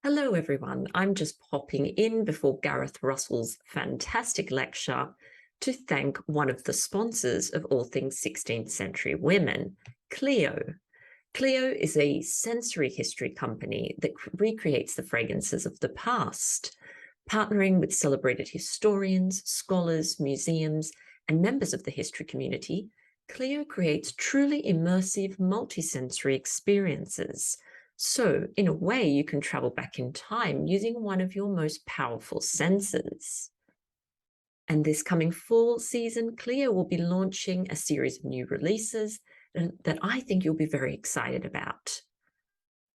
Hello, everyone. I'm just popping in before Gareth Russell's fantastic lecture to thank one of the sponsors of all things 16th century women, Clio. Clio is a sensory history company that recreates the fragrances of the past, partnering with celebrated historians, scholars, museums, and members of the history community. Clio creates truly immersive multisensory experiences. So, in a way, you can travel back in time using one of your most powerful senses. And this coming fall season, Clio will be launching a series of new releases that I think you'll be very excited about.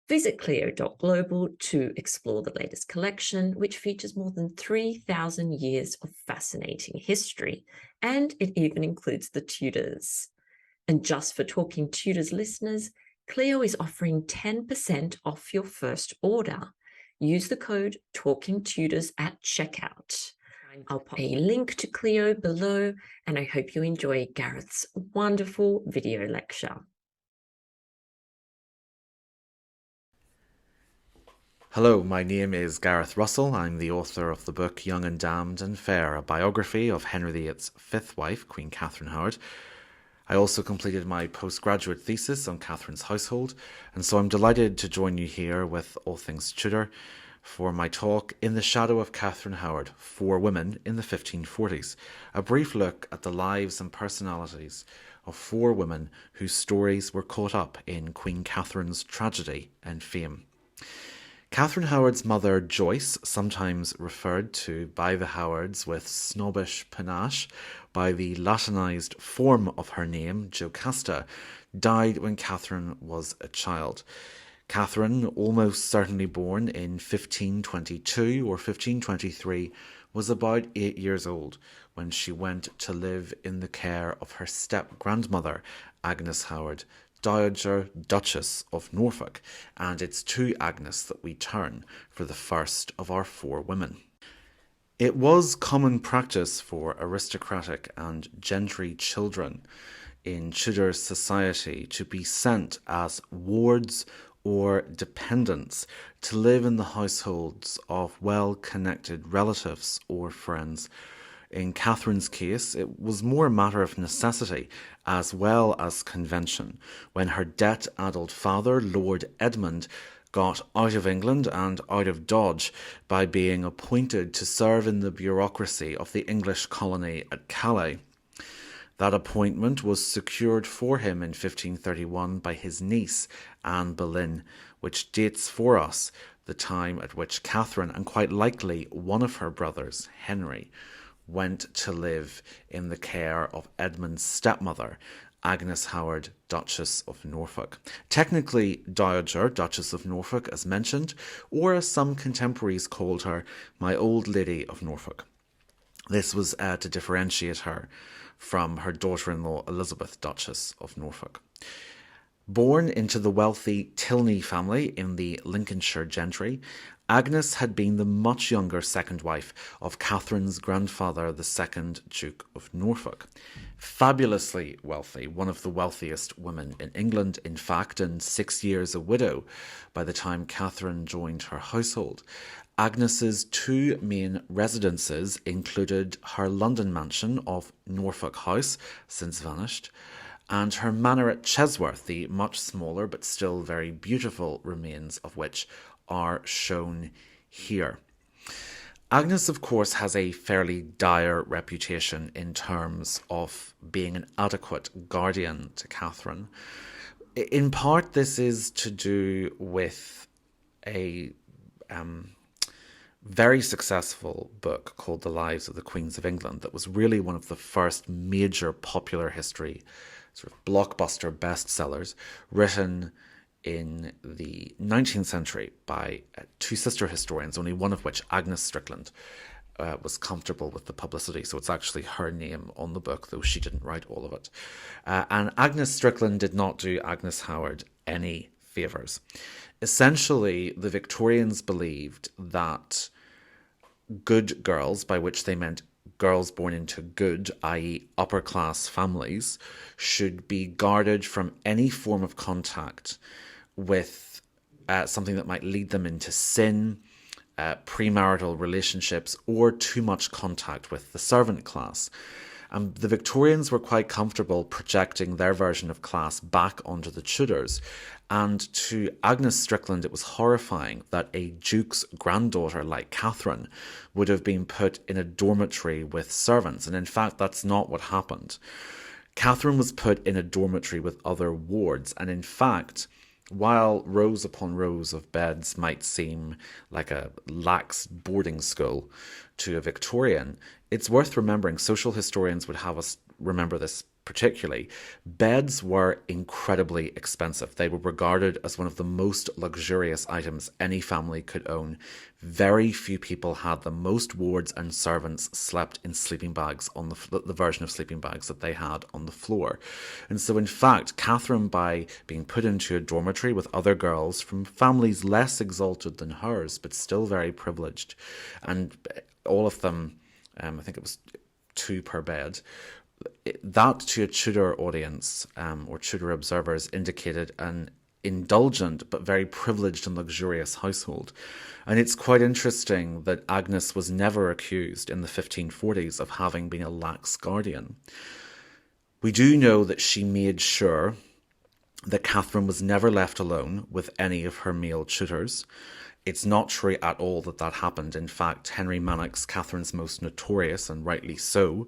Visit Clio.global to explore the latest collection, which features more than 3,000 years of fascinating history, and it even includes the Tudors. And just for Talking Tudors listeners, Clio is offering 10% off your first order. Use the code Talking Tudors at checkout. I'll put a link to Clio below, and I hope you enjoy Gareth's wonderful video lecture. Hello, my name is Gareth Russell. I'm the author of the book Young and Damned and Fair, a biography of Henry VIII's fifth wife, Queen Catherine Howard. I also completed my postgraduate thesis on Catherine's household, and so I'm delighted to join you here with All Things Tudor for my talk In the Shadow of Catherine Howard, Four Women in the 1540s, a brief look at the lives and personalities of four women whose stories were caught up in Queen Catherine's tragedy and fame. Catherine Howard's mother, Joyce, sometimes referred to by the Howards with snobbish panache by the Latinized form of her name, Jocasta, died when Catherine was a child. Catherine, almost certainly born in 1522 or 1523, was about 8 years old when she went to live in the care of her step-grandmother, Agnes Howard, Dowager Duchess of Norfolk, and it's to Agnes that we turn for the first of our four women. It was common practice for aristocratic and gentry children in Tudor society to be sent as wards or dependents to live in the households of well-connected relatives or friends. In Catherine's case, it was more a matter of necessity as well as convention, when her debt-addled father, Lord Edmund, got out of England and out of Dodge by being appointed to serve in the bureaucracy of the English colony at Calais. That appointment was secured for him in 1531 by his niece, Anne Boleyn, which dates for us the time at which Catherine, and quite likely one of her brothers, Henry, went to live in the care of Edmund's stepmother, Agnes Howard, Duchess of Norfolk. Technically Dowager Duchess of Norfolk, as mentioned, or as some contemporaries called her, my old lady of Norfolk. This was to differentiate her from her daughter-in-law Elizabeth, Duchess of Norfolk. Born into the wealthy Tilney family in the Lincolnshire gentry, Agnes had been the much younger second wife of Catherine's grandfather, the second Duke of Norfolk. Fabulously wealthy, one of the wealthiest women in England, in fact, and 6 years a widow by the time Catherine joined her household. Agnes's two main residences included her London mansion of Norfolk House, since vanished, and her manor at Chesworth, the much smaller but still very beautiful remains of which are shown here. Agnes, of course, has a fairly dire reputation in terms of being an adequate guardian to Catherine. In part, this is to do with a very successful book called The Lives of the Queens of England that was really one of the first major popular history sort of blockbuster bestsellers written in the 19th century by two sister historians, only one of which, Agnes Strickland, was comfortable with the publicity, so it's actually her name on the book, though she didn't write all of it. And Agnes Strickland did not do Agnes Howard any favours. Essentially, the Victorians believed that good girls, by which they meant girls born into good, i.e. upper-class families, should be guarded from any form of contact with something that might lead them into sin, premarital relationships, or too much contact with the servant class. And the Victorians were quite comfortable projecting their version of class back onto the Tudors. And to Agnes Strickland, it was horrifying that a duke's granddaughter like Catherine would have been put in a dormitory with servants. And in fact, that's not what happened. Catherine was put in a dormitory with other wards. And in fact, while rows upon rows of beds might seem like a lax boarding school to a Victorian, it's worth remembering, social historians would have us remember this particularly, beds were incredibly expensive. They were regarded as one of the most luxurious items any family could own. Very few people had them. Most wards and servants slept in sleeping bags on the version of sleeping bags that they had on the floor. And so in fact, Catherine, by being put into a dormitory with other girls from families less exalted than hers, but still very privileged, and all of them, I think it was 2 per bed, that to a Tudor audience or Tudor observers indicated an indulgent but very privileged and luxurious household. And it's quite interesting that Agnes was never accused in the 1540s of having been a lax guardian. We do know that she made sure that Catherine was never left alone with any of her male tutors. It's not true at all that that happened. In fact, Henry Manox, Catherine's most notorious, and rightly so,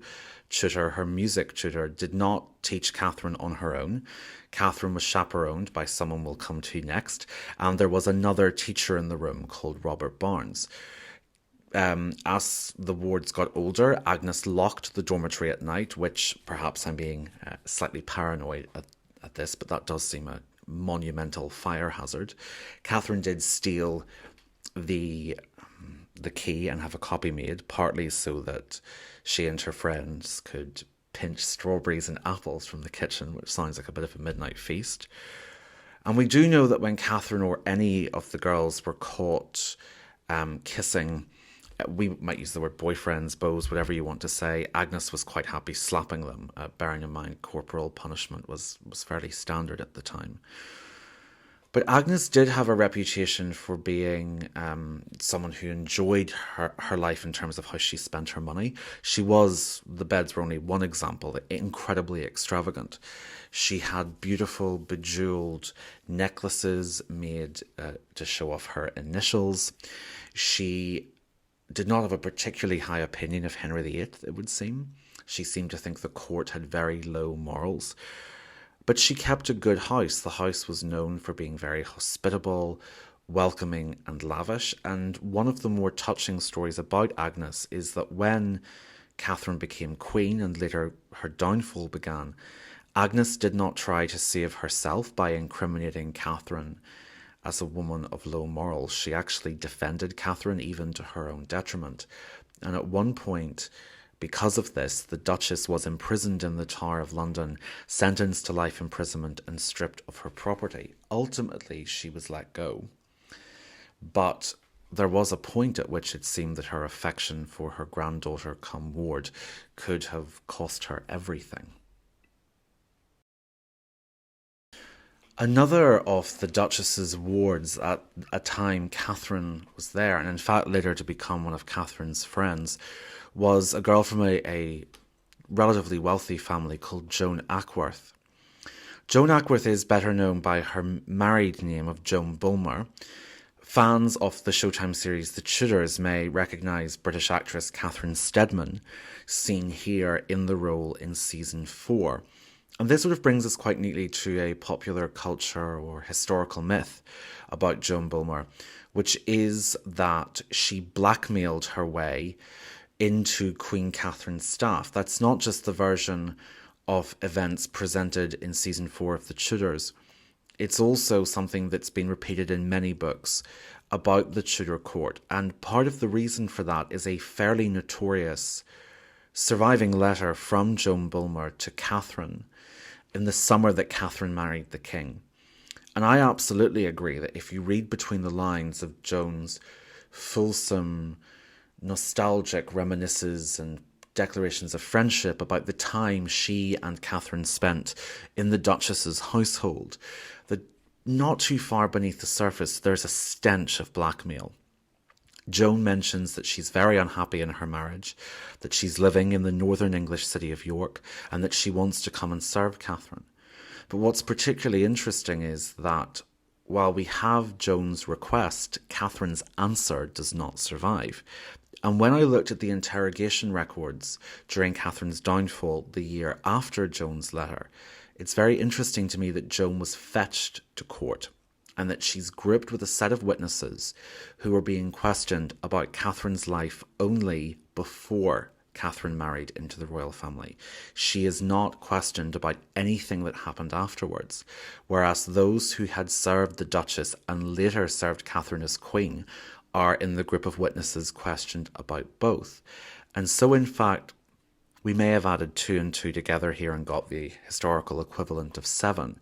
tutor, her music tutor, did not teach Catherine on her own. Catherine was chaperoned by someone we'll come to next, and there was another teacher in the room called Robert Barnes. As the wards got older, Agnes locked the dormitory at night, which perhaps I'm being slightly paranoid at this, but that does seem a monumental fire hazard. Catherine did steal the key and have a copy made, partly so that she and her friends could pinch strawberries and apples from the kitchen, which sounds like a bit of a midnight feast. And we do know that when Catherine or any of the girls were caught kissing, we might use the word boyfriends, beaux, whatever you want to say, Agnes was quite happy slapping them, bearing in mind corporal punishment was fairly standard at the time. But Agnes did have a reputation for being someone who enjoyed her life in terms of how she spent her money. The beds were only one example, incredibly extravagant. She had beautiful bejeweled necklaces made to show off her initials. She did not have a particularly high opinion of Henry VIII, it would seem. She seemed to think the court had very low morals. But she kept a good house. The house was known for being very hospitable, welcoming and lavish. And one of the more touching stories about Agnes is that when Catherine became queen and later her downfall began, Agnes did not try to save herself by incriminating Catherine as a woman of low morals. She actually defended Catherine even to her own detriment. And at one point, because of this, the Duchess was imprisoned in the Tower of London, sentenced to life imprisonment and stripped of her property. Ultimately, she was let go. But there was a point at which it seemed that her affection for her granddaughter come ward could have cost her everything. Another of the Duchess's wards at a time Catherine was there, and in fact later to become one of Catherine's friends, was a girl from a relatively wealthy family called Joan Ackworth. Joan Ackworth is better known by her married name of Joan Bulmer. Fans of the Showtime series The Tudors may recognise British actress Catherine Steadman, seen here in the role in season 4. And this sort of brings us quite neatly to a popular culture or historical myth about Joan Bulmer, which is that she blackmailed her way into Queen Catherine's staff. That's not just the version of events presented in season 4 of The Tudors. It's also something that's been repeated in many books about the Tudor court. And part of the reason for that is a fairly notorious surviving letter from Joan Bulmer to Catherine in the summer that Catherine married the king. And I absolutely agree that if you read between the lines of Joan's fulsome, nostalgic reminiscences and declarations of friendship about the time she and Catherine spent in the Duchess's household, that not too far beneath the surface, there's a stench of blackmail. Joan mentions that she's very unhappy in her marriage, that she's living in the northern English city of York, and that she wants to come and serve Catherine. But what's particularly interesting is that while we have Joan's request, Catherine's answer does not survive. And when I looked at the interrogation records during Catherine's downfall the year after Joan's letter, it's very interesting to me that Joan was fetched to court and that she's grouped with a set of witnesses who are being questioned about Catherine's life only before Catherine married into the royal family. She is not questioned about anything that happened afterwards, whereas those who had served the Duchess and later served Catherine as queen are in the group of witnesses questioned about both. And so, in fact, we may have added 2 and 2 together here and got the historical equivalent of 7.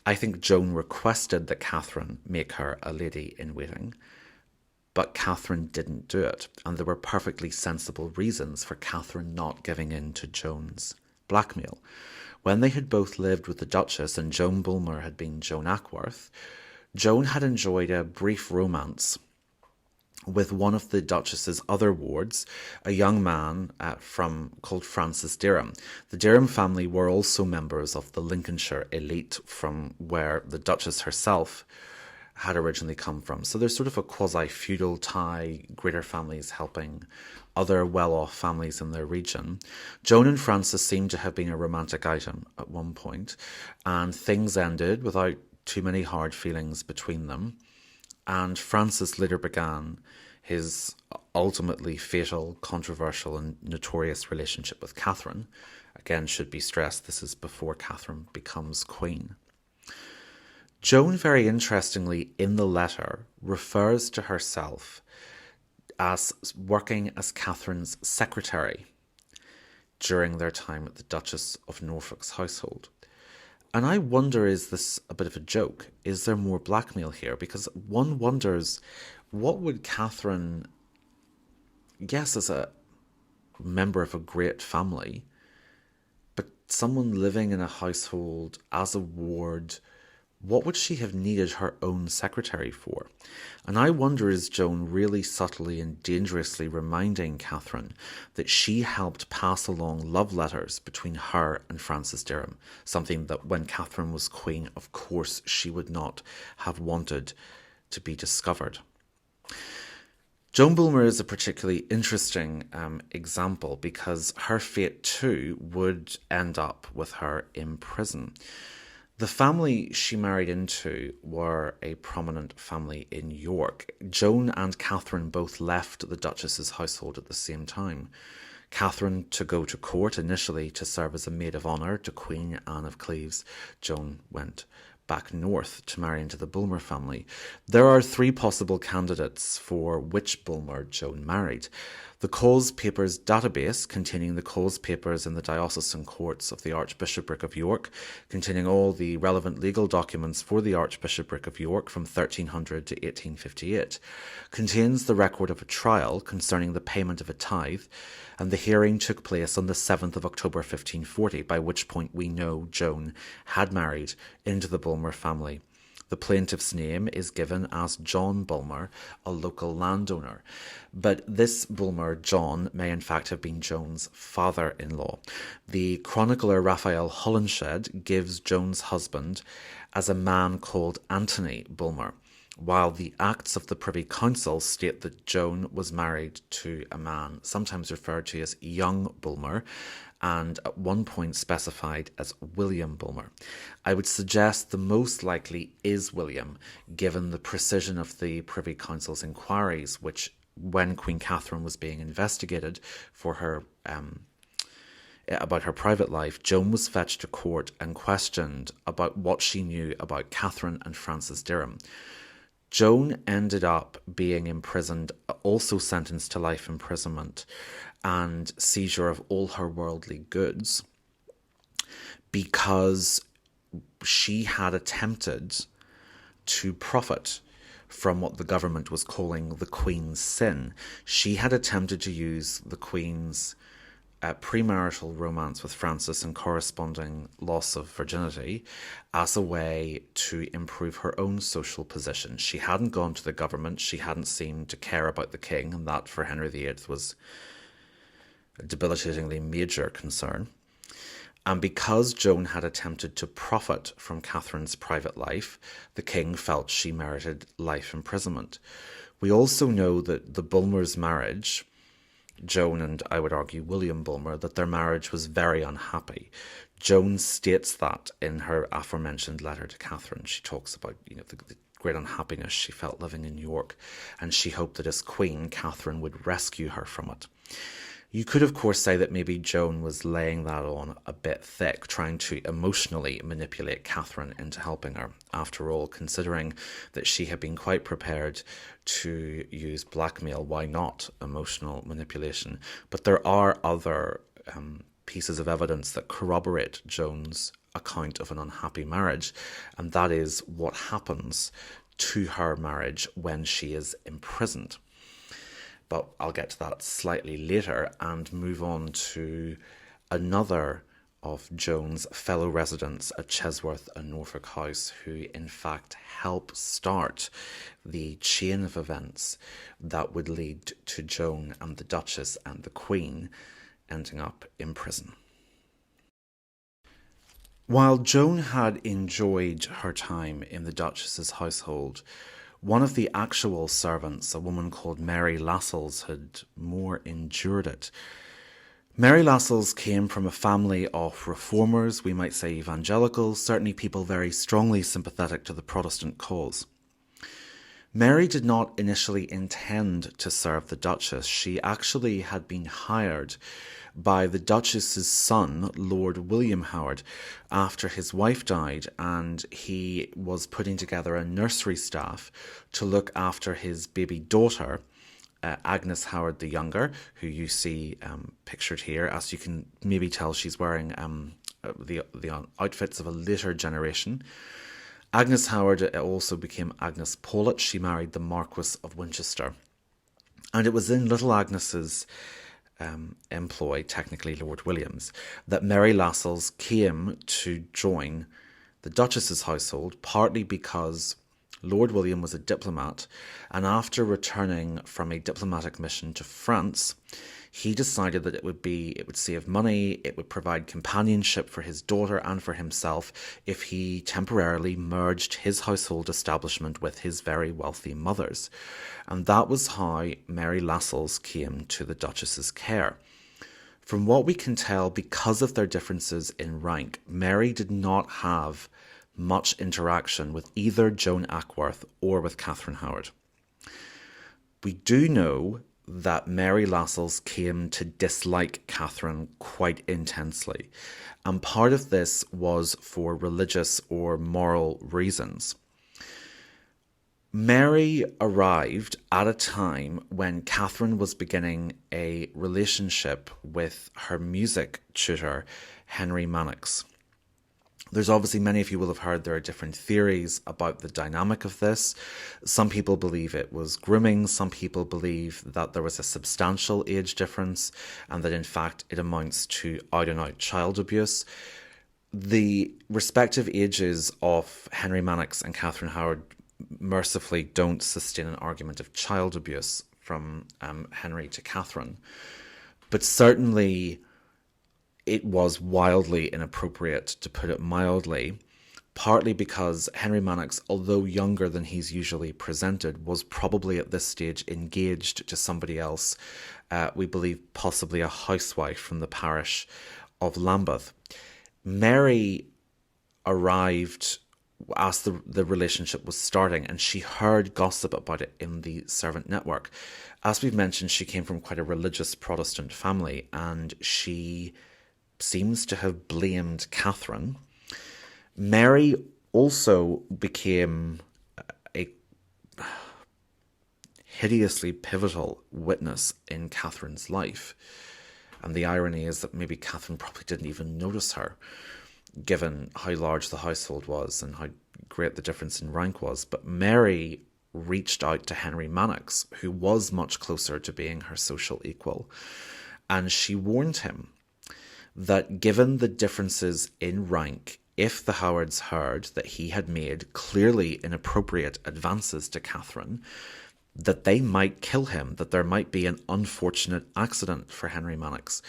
I think Joan requested that Catherine make her a lady-in-waiting, but Catherine didn't do it, and there were perfectly sensible reasons for Catherine not giving in to Joan's blackmail. When they had both lived with the Duchess and Joan Bulmer had been Joan Ackworth, Joan had enjoyed a brief romance with one of the Duchess's other wards, a young man called Francis Derham. The Derham family were also members of the Lincolnshire elite, from where the Duchess herself had originally come from. So there's sort of a quasi-feudal tie, greater families helping other well-off families in their region. Joan and Francis seem to have been a romantic item at one point, and things ended without too many hard feelings between them. And Francis later began his ultimately fatal, controversial and notorious relationship with Catherine. Again, should be stressed, this is before Catherine becomes queen. Joan, very interestingly, in the letter, refers to herself as working as Catherine's secretary during their time at the Duchess of Norfolk's household. And I wonder, is this a bit of a joke? Is there more blackmail here? Because one wonders, what would Catherine, yes, as a member of a great family, but someone living in a household as a ward, what would she have needed her own secretary for? And I wonder, is Joan really subtly and dangerously reminding Catherine that she helped pass along love letters between her and Francis Derham, something that when Catherine was queen, of course, she would not have wanted to be discovered. Joan Bulmer is a particularly interesting example because her fate too would end up with her in prison. The family she married into were a prominent family in York. Joan and Catherine both left the Duchess's household at the same time. Catherine to go to court initially to serve as a maid of honour to Queen Anne of Cleves. Joan went back north to marry into the Bulmer family. There are 3 possible candidates for which Bulmer Joan married. The cause papers database, containing the cause papers in the diocesan courts of the Archbishopric of York, containing all the relevant legal documents for the Archbishopric of York from 1300 to 1858, contains the record of a trial concerning the payment of a tithe, and the hearing took place on the 7th of October 1540, by which point we know Joan had married into the Bulmer family. The plaintiff's name is given as John Bulmer, a local landowner. But this Bulmer, John, may in fact have been Joan's father-in-law. The chronicler Raphael Holinshed gives Joan's husband as a man called Anthony Bulmer, while the Acts of the Privy Council state that Joan was married to a man sometimes referred to as young Bulmer, and at one point specified as William Bulmer. I would suggest the most likely is William, given the precision of the Privy Council's inquiries, which, when Queen Catherine was being investigated for her about her private life, Joan was fetched to court and questioned about what she knew about Catherine and Francis Derham. Joan ended up being imprisoned, also sentenced to life imprisonment and seizure of all her worldly goods, because she had attempted to profit from what the government was calling the Queen's sin. She had attempted to use the Queen's premarital romance with Francis and corresponding loss of virginity as a way to improve her own social position. She hadn't gone to the government, she hadn't seemed to care about the king, and that for Henry VIII was a debilitatingly major concern. And because Joan had attempted to profit from Catherine's private life, the king felt she merited life imprisonment. We also know that the Bulmers' marriage, Joan and I would argue William Bulmer, that their marriage was very unhappy. Joan states that in her aforementioned letter to Catherine. She talks about the great unhappiness she felt living in York, and she hoped that as queen, Catherine would rescue her from it. You could, of course, say that maybe Joan was laying that on a bit thick, trying to emotionally manipulate Catherine into helping her. After all, considering that she had been quite prepared to use blackmail, why not emotional manipulation? But there are other pieces of evidence that corroborate Joan's account of an unhappy marriage, and that is what happens to her marriage when she is imprisoned. But I'll get to that slightly later and move on to another of Joan's fellow residents at Chesworth and Norfolk House, who in fact help start the chain of events that would lead to Joan and the Duchess and the Queen ending up in prison. While Joan had enjoyed her time in the Duchess's household, one of the actual servants, a woman called Mary Lassels, had more endured it. Mary Lassels came from a family of reformers, we might say evangelicals, certainly people very strongly sympathetic to the Protestant cause. Mary did not initially intend to serve the Duchess. She actually had been hired by the Duchess's son, Lord William Howard, after his wife died, and he was putting together a nursery staff to look after his baby daughter, Agnes Howard the Younger, who you see pictured here. As you can maybe tell, she's wearing the outfits of a later generation. Agnes Howard also became Agnes Paulet. She married the Marquess of Winchester. And it was in little Agnes's employ, technically Lord William's, that Mary Lassels came to join the Duchess's household, partly because Lord William was a diplomat, and after returning from a diplomatic mission to France, he decided that it would save money, it would provide companionship for his daughter and for himself if he temporarily merged his household establishment with his very wealthy mother's. And that was how Mary Lassels came to the Duchess's care. From what we can tell, because of their differences in rank, Mary did not have much interaction with either Joan Ackworth or with Catherine Howard. We do know that Mary Lassels came to dislike Catherine quite intensely, and part of this was for religious or moral reasons. Mary arrived at a time when Catherine was beginning a relationship with her music tutor, Henry Mannix. There's obviously, many of you will have heard, there are different theories about the dynamic of this. Some people believe it was grooming. Some people believe that there was a substantial age difference and that in fact it amounts to out and out child abuse. The respective ages of Henry Mannix and Catherine Howard mercifully don't sustain an argument of child abuse from Henry to Catherine. But certainly it was wildly inappropriate, to put it mildly, partly because Henry Mannix, although younger than he's usually presented, was probably at this stage engaged to somebody else, we believe possibly a housewife from the parish of Lambeth. Mary arrived as the relationship was starting, and she heard gossip about it in the servant network. As we've mentioned, she came from quite a religious Protestant family, and she seems to have blamed Catherine. Mary also became a hideously pivotal witness in Catherine's life. And the irony is that maybe Catherine probably didn't even notice her, given how large the household was and how great the difference in rank was. But Mary reached out to Henry Mannix, who was much closer to being her social equal. and she warned him that given the differences in rank, if the Howards heard that he had made clearly inappropriate advances to Catherine, that they might kill him, that there might be an unfortunate accident for Henry Manox.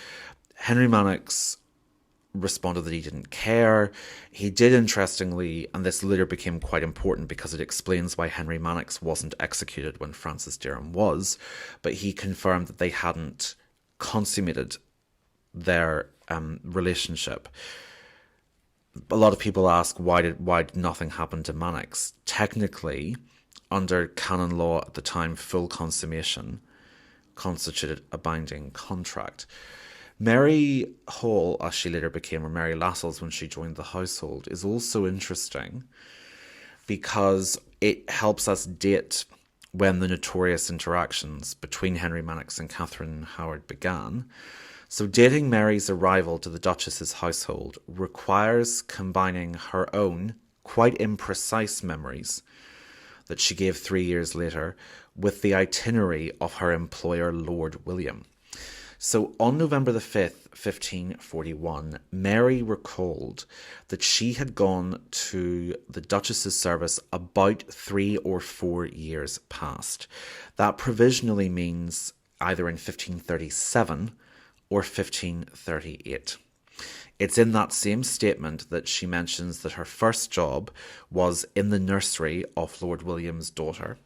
Henry Manox responded that he didn't care. He did, interestingly, and this later became quite important because it explains why Henry Manox wasn't executed when Francis Derham was, but he confirmed that they hadn't consummated their relationship. A lot of people ask why did nothing happen to Manox. Technically, under canon law at the time, full consummation constituted a binding contract. Mary Hall, as she later became, or Mary Lassels when she joined the household, is also interesting because it helps us date when the notorious interactions between Henry Manox and Catherine Howard began. So dating Mary's arrival to the Duchess's household requires combining her own quite imprecise memories that she gave 3 years later with the itinerary of her employer, Lord William. So on November the 5th, 1541, Mary recalled that she had gone to the Duchess's service about 3 or 4 years past. That provisionally means either in 1537 or 1538. It's in that same statement that she mentions that her first job was in the nursery of Lord William's daughter.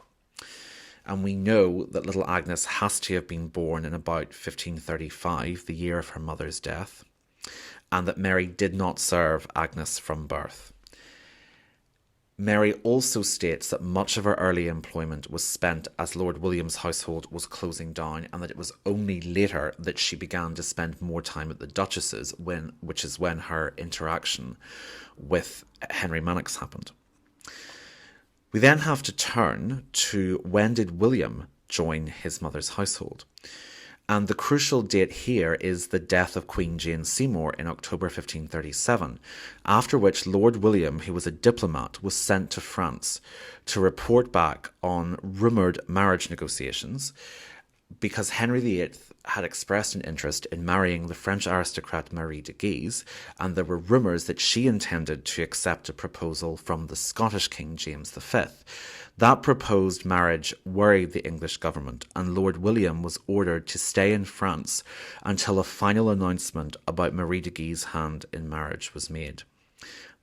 And we know that little Agnes has to have been born in about 1535, the year of her mother's death, and that Mary did not serve Agnes from birth. Mary also states that much of her early employment was spent as Lord William's household was closing down, and that it was only later that she began to spend more time at the Duchess's, which is when her interaction with Henry Manox happened. We then have to turn to when did William join his mother's household. And the crucial date here is the death of Queen Jane Seymour in October 1537, after which Lord William, who was a diplomat, was sent to France to report back on rumoured marriage negotiations because Henry VIII had expressed an interest in marrying the French aristocrat Marie de Guise, and there were rumours that she intended to accept a proposal from the Scottish King James V. That proposed marriage worried the English government, and Lord William was ordered to stay in France until a final announcement about Marie de Guise's hand in marriage was made.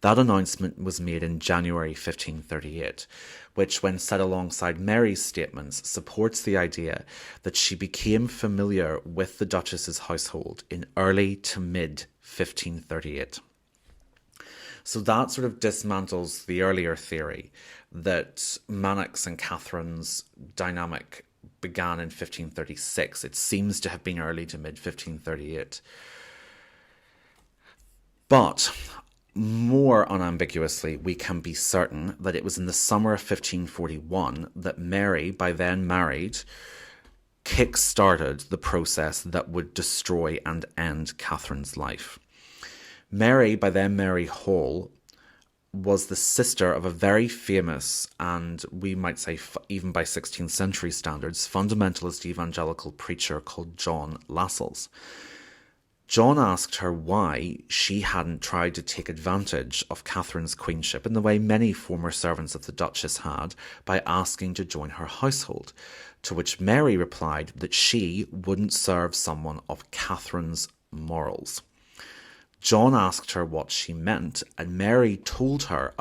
That announcement was made in January 1538, which, when set alongside Mary's statements, supports the idea that she became familiar with the Duchess's household in early to mid 1538. So that sort of dismantles the earlier theory that Manox and Catherine's dynamic began in 1536. It seems to have been early to mid 1538. But more unambiguously, we can be certain that it was in the summer of 1541 that Mary, by then married, kick-started the process that would destroy and end Catherine's life. Mary, by then Mary Hall, was the sister of a very famous, and we might say even by 16th century standards, fundamentalist evangelical preacher called John Lassels. John asked her why she hadn't tried to take advantage of Catherine's queenship in the way many former servants of the Duchess had by asking to join her household, to which Mary replied that she wouldn't serve someone of Catherine's morals. John asked her what she meant, and Mary told him,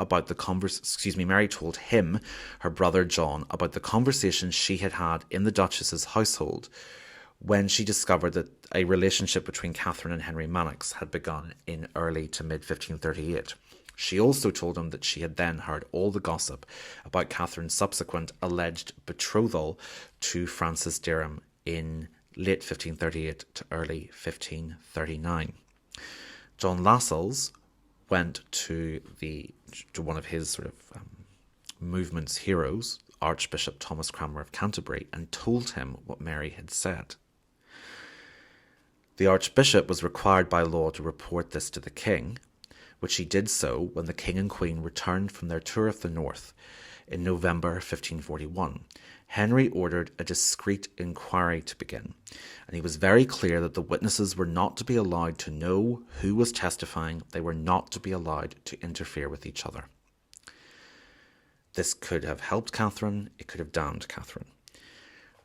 her brother John, about the conversation she had had in the Duchess's household when she discovered that a relationship between Catherine and Henry Manox had begun in early to mid 1538. She also told him that she had then heard all the gossip about Catherine's subsequent alleged betrothal to Francis Derham in late 1538 to early 1539. John Lassels went to one of his sort of movement's heroes, Archbishop Thomas Cranmer of Canterbury, and told him what Mary had said. The Archbishop was required by law to report this to the King, which he did so when the King and Queen returned from their tour of the North in November 1541, Henry ordered a discreet inquiry to begin, and he was very clear that the witnesses were not to be allowed to know who was testifying. They were not to be allowed to interfere with each other. This could have helped Catherine, it could have damned Catherine.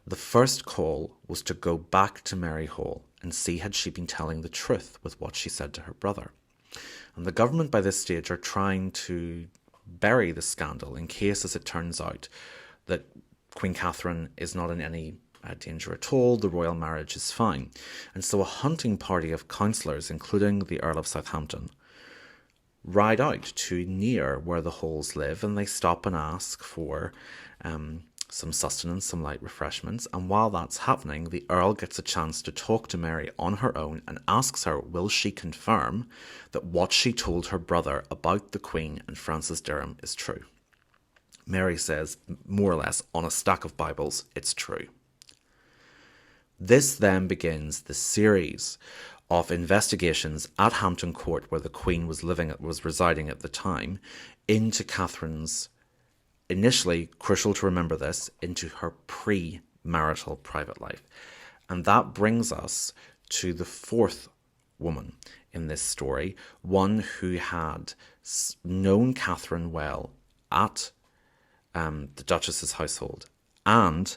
The first call was to go back to Mary Hall and see had she been telling the truth with what she said to her brother. And the government by this stage are trying to bury the scandal in case, as it turns out, that Queen Catherine is not in any danger at all, the royal marriage is fine. And so a hunting party of counsellors, including the Earl of Southampton, ride out to near where the Halls live, and they stop and ask for some sustenance, some light refreshments. And while that's happening, the Earl gets a chance to talk to Mary on her own and asks her, will she confirm that what she told her brother about the Queen and Francis Derham is true? Mary says, more or less, on a stack of Bibles, it's true. This then begins the series of investigations at Hampton Court, where the Queen was residing at the time, into Catherine's, initially, crucial to remember this, into her pre-marital private life. And that brings us to the fourth woman in this story, one who had known Catherine well at the Duchess's household and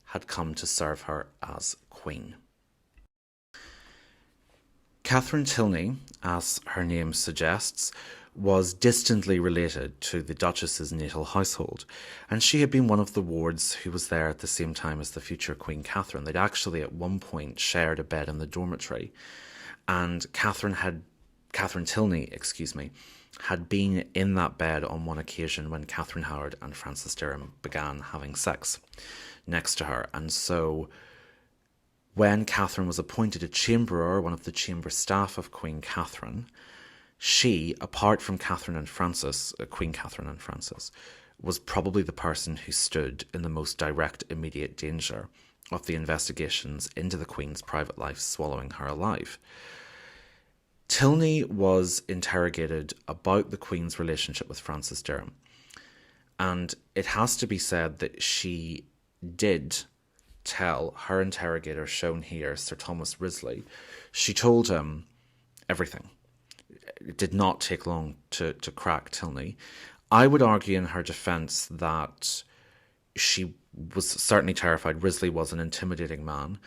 had come to serve her as Queen. Catherine Tilney, as her name suggests, was distantly related to the Duchess's natal household, and she had been one of the wards who was there at the same time as the future Queen Catherine. They'd actually at one point shared a bed in the dormitory, and Catherine Tilney, had been in that bed on one occasion when Catherine Howard and Francis Derham began having sex next to her. And so when Catherine was appointed a chamberer, one of the chamber staff of Queen Catherine, she, apart from Catherine and Francis, Queen Catherine and Francis, was probably the person who stood in the most direct, immediate danger of the investigations into the Queen's private life swallowing her alive. Tilney was interrogated about the Queen's relationship with Francis Derham, and it has to be said that she did tell her interrogator, shown here, Sir Thomas Risley, she told him everything. It did not take long to crack Tilney. I would argue in her defence that she was certainly terrified. Risley was an intimidating man.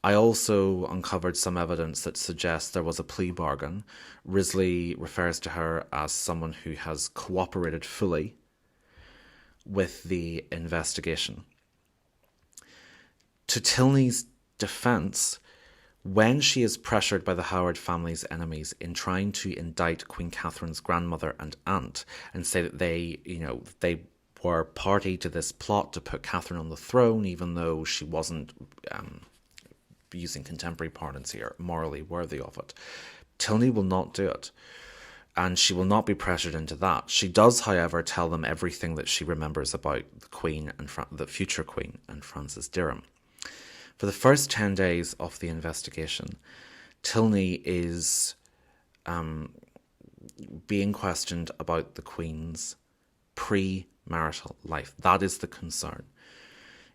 I also uncovered some evidence that suggests there was a plea bargain. Risley refers to her as someone who has cooperated fully with the investigation. To Tilney's defence, when she is pressured by the Howard family's enemies in trying to indict Queen Catherine's grandmother and aunt and say that they were party to this plot to put Catherine on the throne, even though she wasn't, using contemporary parlance here, morally worthy of it, Tilney will not do it. And she will not be pressured into that. She does, however, tell them everything that she remembers about the Queen and the future Queen and Francis Derham. For the first 10 days of the investigation, Tilney is being questioned about the Queen's pre-marital life. That is the concern.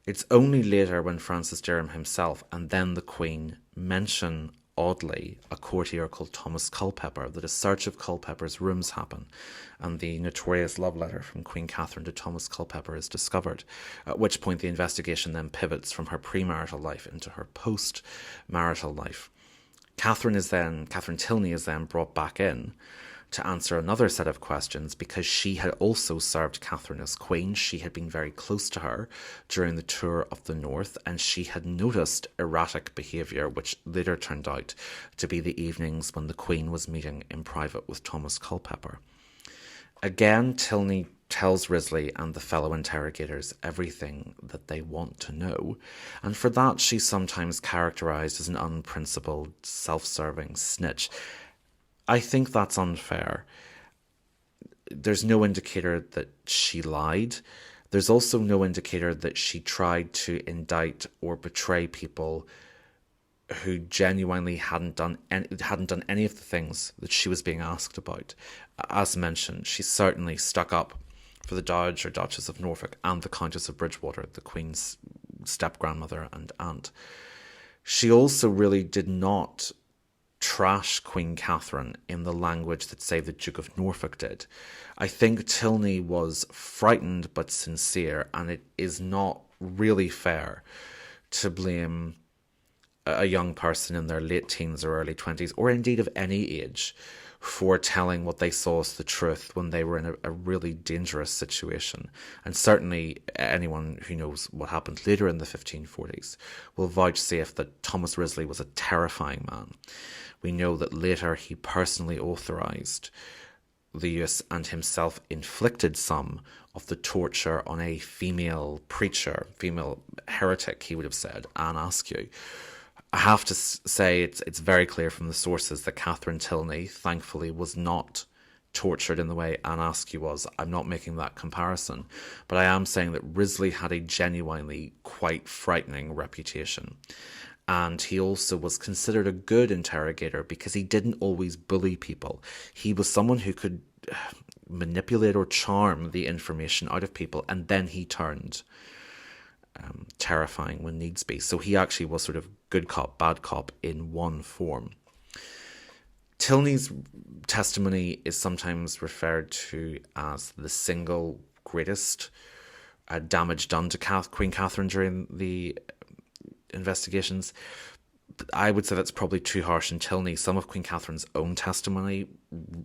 It's only later when Francis Derham himself and then the Queen mention, oddly, a courtier called Thomas Culpeper, that a search of Culpeper's rooms happen, and the notorious love letter from Queen Catherine to Thomas Culpeper is discovered, at which point the investigation then pivots from her premarital life into her post-marital life. Catherine Tilney is then brought back in to answer another set of questions, because she had also served Catherine as Queen. She had been very close to her during the tour of the North, and she had noticed erratic behaviour, which later turned out to be the evenings when the Queen was meeting in private with Thomas Culpeper. Again, Tilney tells Risley and the fellow interrogators everything that they want to know, and for that she's sometimes characterised as an unprincipled, self-serving snitch. I think that's unfair. There's no indicator that she lied. There's also no indicator that she tried to indict or betray people who genuinely hadn't done any of the things that she was being asked about. As mentioned, she certainly stuck up for the Dowager Duchess of Norfolk and the Countess of Bridgewater, the Queen's step-grandmother and aunt. She also really did not trash Queen Catherine in the language that, say, the Duke of Norfolk did. I think Tilney was frightened but sincere, and it is not really fair to blame a young person in their late teens or early 20s, or indeed of any age, for telling what they saw as the truth when they were in a really dangerous situation. And certainly anyone who knows what happened later in the 1540s will vouchsafe that Thomas Risley was a terrifying man. We know that later he personally authorised the use and himself inflicted some of the torture on a female preacher, female heretic, he would have said, Anne Askew. I have to say it's very clear from the sources that Catherine Tilney, thankfully, was not tortured in the way Anne Askew was. I'm not making that comparison, but I am saying that Risley had a genuinely quite frightening reputation. And he also was considered a good interrogator because he didn't always bully people. He was someone who could manipulate or charm the information out of people, and then he turned terrifying when needs be. So he actually was sort of good cop, bad cop in one form. Tilney's testimony is sometimes referred to as the single greatest damage done to Queen Catherine during the investigations. I would say that's probably too harsh in Tilney. Some of Queen Catherine's own testimony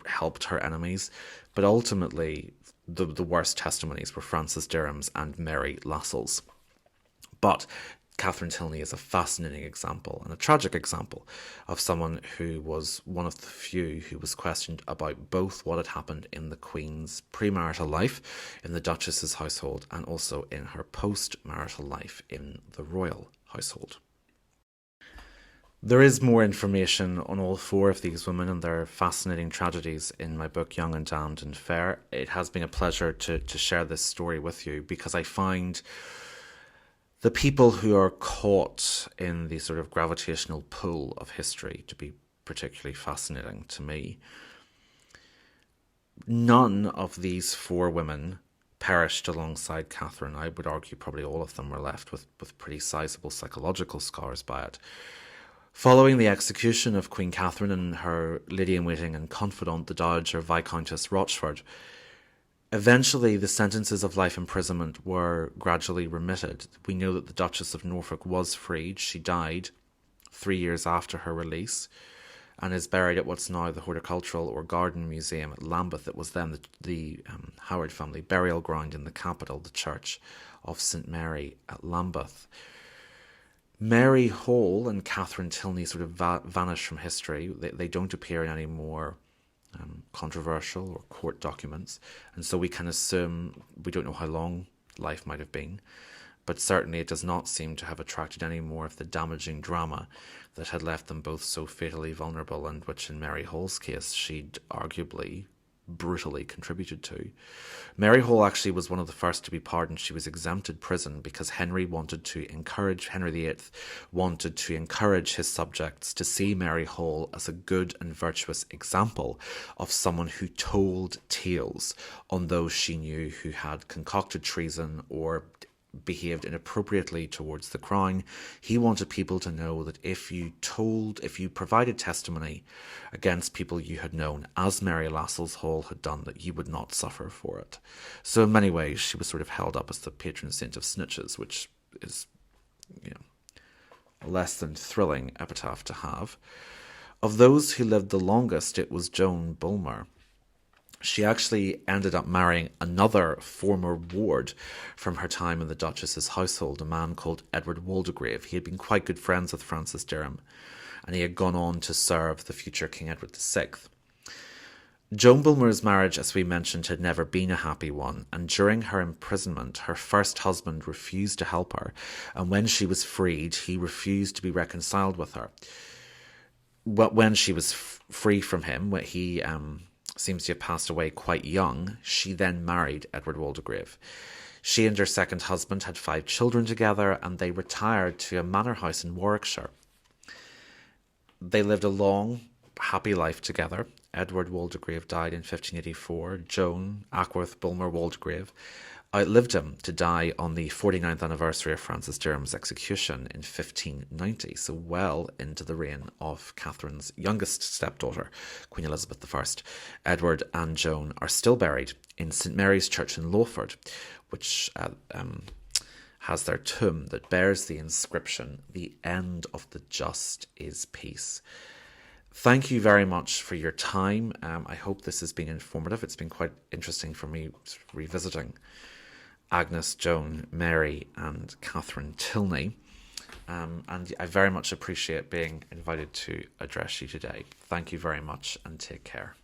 helped her enemies, but ultimately the worst testimonies were Francis Derham's and Mary Lassels. But Catherine Tilney is a fascinating example and a tragic example of someone who was one of the few who was questioned about both what had happened in the Queen's premarital life in the Duchess's household and also in her post-marital life in the royal household. There is more information on all four of these women and their fascinating tragedies in my book Young and Damned and Fair. It has been a pleasure to share this story with you because I find the people who are caught in the sort of gravitational pull of history to be particularly fascinating to me. None of these four women perished alongside Catherine. I would argue probably all of them were left with pretty sizable psychological scars by it. Following the execution of Queen Catherine and her lady-in-waiting and confidant, the Dowager Viscountess Rochford, eventually the sentences of life imprisonment were gradually remitted. We know that the Duchess of Norfolk was freed. She died 3 years after her release and is buried at what's now the Horticultural or Garden Museum at Lambeth. It was then the Howard family burial ground in the capital, the Church of St Mary at Lambeth. Mary Hall and Catherine Tilney sort of vanish from history. They don't appear in any more controversial or court documents, and so we can assume we don't know how long life might have been, but certainly it does not seem to have attracted any more of the damaging drama that had left them both so fatally vulnerable, and which in Mary Hall's case she'd arguably brutally contributed to. Mary Hall actually was one of the first to be pardoned. She was exempted prison because Henry VIII wanted to encourage his subjects to see Mary Hall as a good and virtuous example of someone who told tales on those she knew who had concocted treason or behaved inappropriately towards the crown. He wanted people to know that if you provided testimony against people you had known, as Mary Lassels Hall had done, that you would not suffer for it. So in many ways she was sort of held up as the patron saint of snitches, which is, a less than thrilling epitaph to have. Of those who lived the longest, it was Joan Bulmer. She actually ended up marrying another former ward from her time in the Duchess's household, a man called Edward Waldegrave. He had been quite good friends with Francis Derham, and he had gone on to serve the future King Edward VI. Joan Bulmer's marriage, as we mentioned, had never been a happy one, and during her imprisonment, her first husband refused to help her, and when she was freed, he refused to be reconciled with her. When she was free from him, he seems to have passed away quite young, she then married Edward Waldegrave. She and her second husband had 5 children together, and they retired to a manor house in Warwickshire. They lived a long, happy life together. Edward Waldegrave died in 1584. Joan Ackworth Bulmer Waldegrave outlived him to die on the 49th anniversary of Francis Derham's execution in 1590, so well into the reign of Catherine's youngest stepdaughter, Queen Elizabeth I. Edward and Joan are still buried in St Mary's Church in Lawford, which has their tomb that bears the inscription, "The end of the just is peace." Thank you very much for your time. I hope this has been informative. It's been quite interesting for me revisiting Agnes, Joan, Mary and Catherine Tilney. And I very much appreciate being invited to address you today. Thank you very much and take care.